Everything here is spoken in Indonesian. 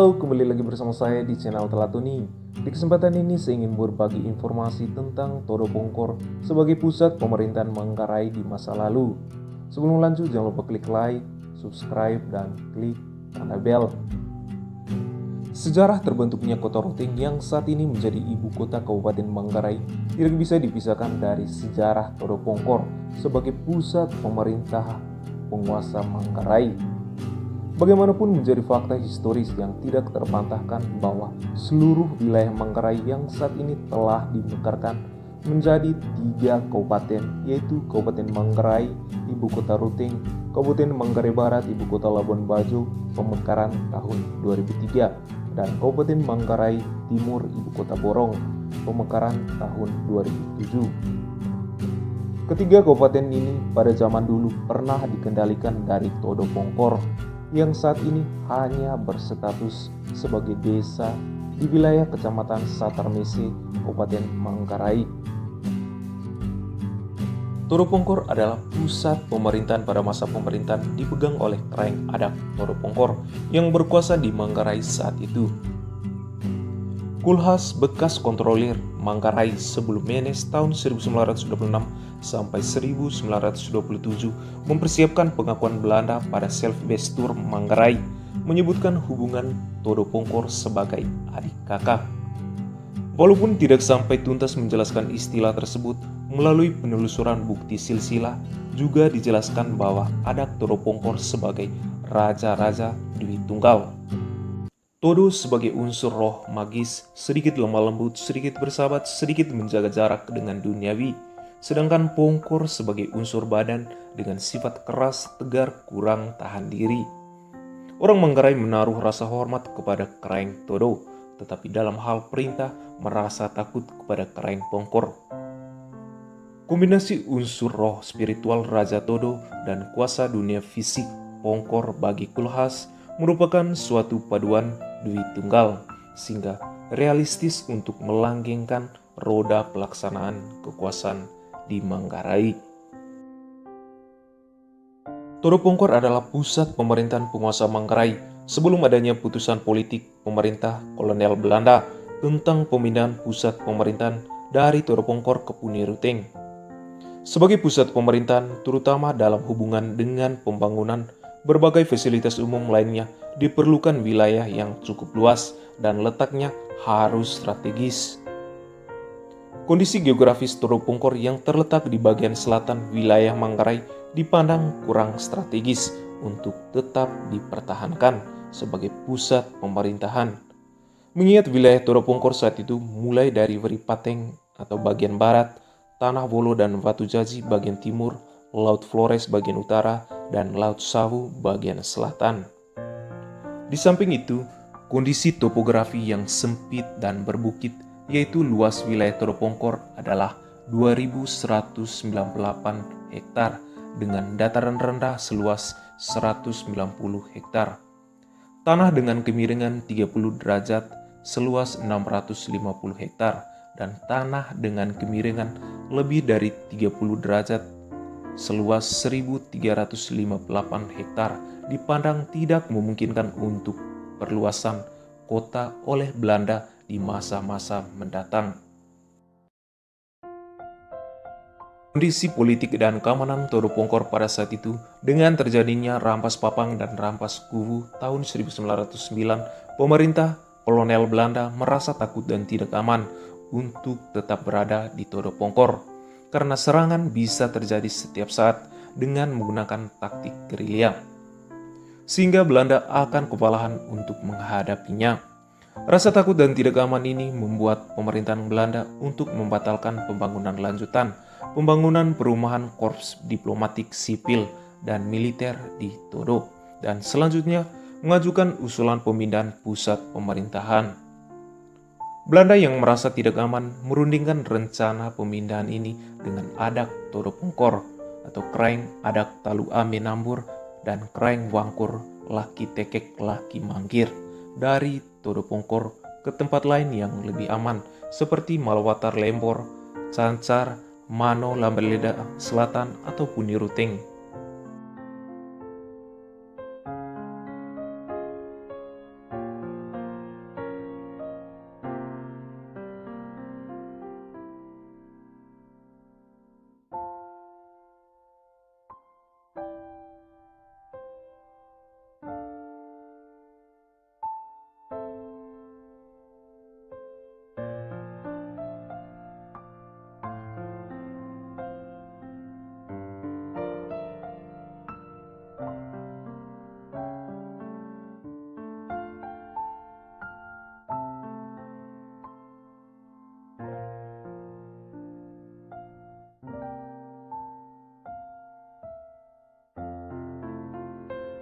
Halo, kembali lagi bersama saya di channel Telatuni. Di kesempatan ini saya ingin berbagi informasi tentang Todo Pongkor sebagai pusat pemerintahan Manggarai di masa lalu. Sebelum lanjut, jangan lupa klik like, subscribe, dan klik tanda bel. Sejarah terbentuknya Kota Ruteng yang saat ini menjadi ibu kota Kabupaten Manggarai tidak bisa dipisahkan dari sejarah Todo Pongkor sebagai pusat pemerintah penguasa Manggarai. Bagaimanapun menjadi fakta historis yang tidak terbantahkan bahwa seluruh wilayah Manggarai yang saat ini telah dimekarkan menjadi 3 kabupaten, yaitu Kabupaten Manggarai, Ibu Kota Ruteng, Kabupaten Manggarai Barat, Ibu Kota Labuan Bajo, pemekaran tahun 2003, dan Kabupaten Manggarai Timur, Ibu Kota Borong, pemekaran tahun 2007. Ketiga kabupaten ini pada zaman dulu pernah dikendalikan dari Todo Pongkor yang saat ini hanya berstatus sebagai desa di wilayah Kecamatan Satarmese, Kabupaten Manggarai. Todo Pongkor adalah pusat pemerintahan pada masa pemerintahan dipegang oleh Kraeng Adak Todo Pongkor yang berkuasa di Manggarai saat itu. Kulhas bekas kontrolir Manggarai sebelum Menes tahun 1926 sampai 1927 mempersiapkan pengakuan Belanda pada Selfbestur Manggarai, menyebutkan hubungan Todo Pongkor sebagai adik kakak. Walaupun tidak sampai tuntas menjelaskan istilah tersebut, melalui penelusuran bukti silsilah juga dijelaskan bahwa Adak Todo Pongkor sebagai raja-raja Dwi Tunggal. Todo sebagai unsur roh magis, sedikit lemah lembut, sedikit bersahabat, sedikit menjaga jarak dengan duniawi. Sedangkan Pongkor sebagai unsur badan dengan sifat keras, tegar, kurang tahan diri. Orang Manggarai menaruh rasa hormat kepada Kraeng Todo, tetapi dalam hal perintah merasa takut kepada Kraeng Pongkor. Kombinasi unsur roh spiritual Raja Todo dan kuasa dunia fisik Pongkor bagi Kulhas merupakan suatu paduan Dwi Tunggal, sehingga realistis untuk melanggengkan roda pelaksanaan kekuasaan di Manggarai. Todo Pongkor adalah pusat pemerintahan penguasa Manggarai sebelum adanya putusan politik pemerintah kolonial Belanda tentang pemindahan pusat pemerintahan dari Todo Pongkor ke Puni Ruteng. Sebagai pusat pemerintahan, terutama dalam hubungan dengan pembangunan berbagai fasilitas umum lainnya, diperlukan wilayah yang cukup luas dan letaknya harus strategis. Kondisi geografis Todo Pongkor yang terletak di bagian selatan wilayah Manggarai dipandang kurang strategis untuk tetap dipertahankan sebagai pusat pemerintahan. Mengingat wilayah Todo Pongkor saat itu mulai dari Weripateng atau bagian barat, Tanah Bolo dan Batu Jaji bagian timur, Laut Flores bagian utara, dan Laut Sawu bagian selatan. Di samping itu, kondisi topografi yang sempit dan berbukit, yaitu luas wilayah Todo Pongkor adalah 2.198 hektar dengan dataran rendah seluas 190 hektar. Tanah dengan kemiringan 30 derajat seluas 650 hektar dan tanah dengan kemiringan lebih dari 30 derajat seluas 1.358 hektar dipandang tidak memungkinkan untuk perluasan kota oleh Belanda di masa-masa mendatang. Kondisi politik dan keamanan Todo Pongkor pada saat itu dengan terjadinya rampas Papang dan rampas Kuwu tahun 1909, pemerintah kolonial Belanda merasa takut dan tidak aman untuk tetap berada di Todo Pongkor karena serangan bisa terjadi setiap saat dengan menggunakan taktik gerilya, sehingga Belanda akan kewalahan untuk menghadapinya. Rasa takut dan tidak aman ini membuat pemerintahan Belanda untuk membatalkan pembangunan lanjutan, pembangunan perumahan korps diplomatik sipil dan militer di Todo, dan selanjutnya mengajukan usulan pemindahan pusat pemerintahan. Belanda yang merasa tidak aman merundingkan rencana pemindahan ini dengan Adak Todo Pongkor atau Kraeng Adak Talu Ame Nambur dan Kraeng Wangkur Laki Tekek Laki Manggir dari Todo Pongkor ke tempat lain yang lebih aman seperti Malwatar Lembor, Cancar, Mano Lambeleda Selatan atau Puni Ruteng.